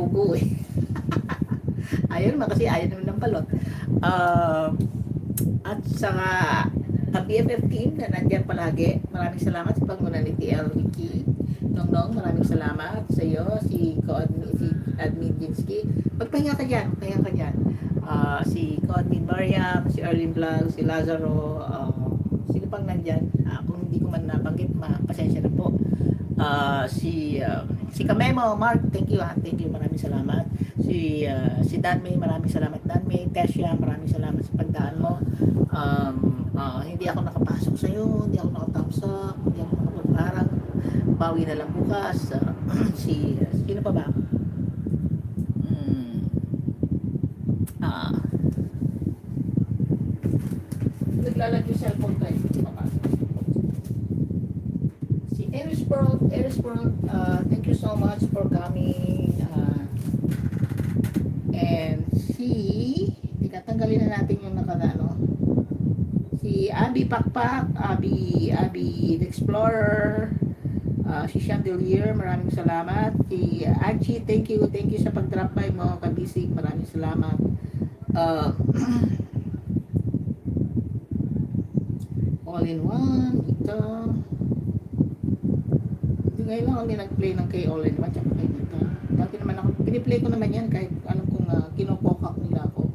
umuugo eh. Ayaw naman kasi ayaw naman ng balot. At saka BFF team na nandyan palagi, maraming salamat sa pagmuna ni TL Ricky. Nong, maraming salamat sa iyo, si Admin Jinsky. Magpahinga ka dyan, si Admin Mariam, si Erlyn Vlog, si Lazaro, sino pang nandyan? Kung hindi ko man nabanggit, pasensya na po. Si Kamemo, Mark, thank you, maraming salamat. Si Danmay, maraming salamat Danmay. Tessia, maraming salamat sa pagdaan mo. Hindi ako nakapasok sa iyo, hindi ako nakatthumbs up, hindi ako nakapagparang. Bawi na lang bukas. Sino pa ba? Naglalag yung cellphone ko eh. Si Eris World, thank you so much for coming. And tinatanggalin na natin yung nakalaano. Si Abby Pakpak, Abby the Explorer, si Chandelier, maraming salamat. Si Achi, thank you sa pag-drop by mo, kabisig, maraming salamat. All in one, ito. Ngayon lang kami nag-play ng kay All in One, tsaka kay dito. Dati naman ako, piniplay ko naman yan kahit alam kong kinopokak nila ako.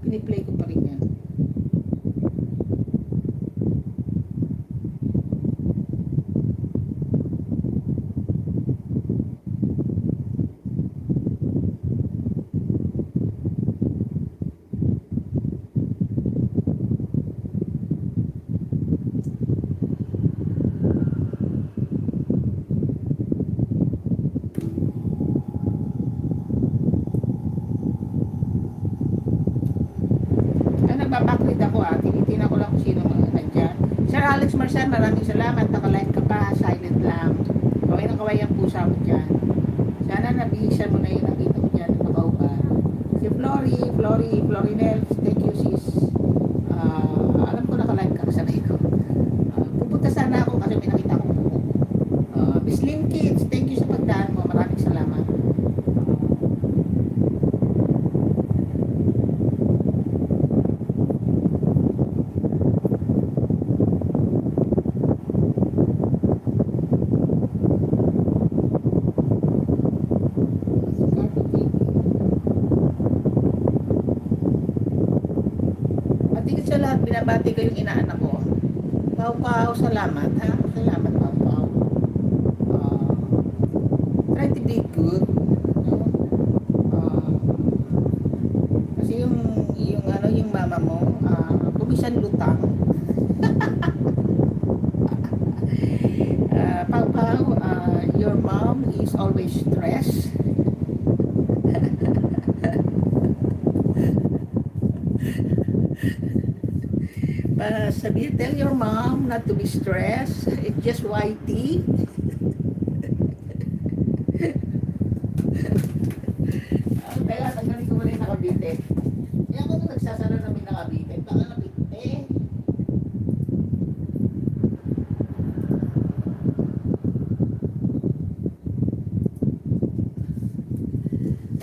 Piniplay ko pa rin yan. Nagbabackread ako tinitingnan ko lang kung sino mga nandyan. Sir Alex Marcial, maraming salamat, nakalive ka pa, silent lang. Kaway ng kaway ang pusa mo dyan. Sana nabihisan mo na yung nakita mo dyan, nakaupa. Si Florinel, thank you sis. Alam ko nakalive ka, sanay ko. Pupunta sana ako kasi may nakita ko. Miss Lim Kids, thank you sa pagdaan mo, maraming salamat. Binabati ko yung inaanak ko. Pau, salamat ha. Salamat Pau. Try to be good. Kasi yung mama mo, kumisan lutang. Pau, your mom is always stressed. Tell your mom not to be stressed. It's just YT. Kaya tanggalin ko muna yung nakabite. Kaya ako nung nagsasara namin nakabite. Baka nabite.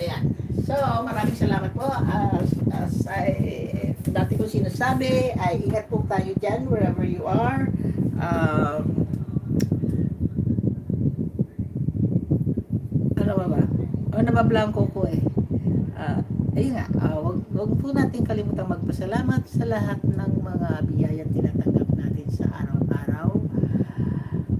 Ayan. So, maraming salamat po. As dati ko sinasabi, ay ingat po tayo dyan wherever you are. Ano ba? Nabablanko ko eh. Ayun nga, wag po natin kalimutang magpasalamat sa lahat ng mga biyayang tinatanggap natin sa araw-araw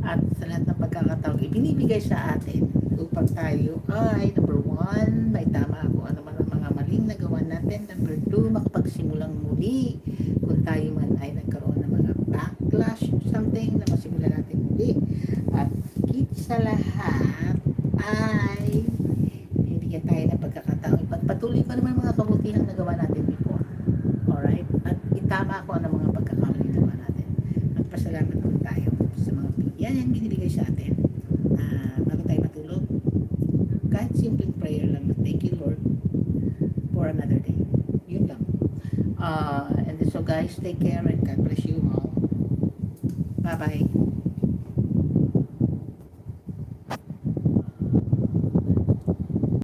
at sa lahat ng pagkakataong ibinibigay sa atin upang tayo ay number 1, may tama kung ano man ang mga maling nagawa natin. Number 2, makapagsimulang muli kung tayo man ay nagkaroon ng mga backlash or something na masimula natin muli. At higit sa lahat ay bibigyan tayo ng pagkakataong ipagpatuloy ko naman mga kabutihang nagawa natin before. Alright? At itama ko ang mga pagkakamali na naman natin. Magpasalamat po tayo sa mga bigyan yung binibigay sa atin. Bago tayo matulog, kahit simple prayer lang na thank you Lord for another day. Yun lang. And so guys, take care and God bless you all. Bye bye.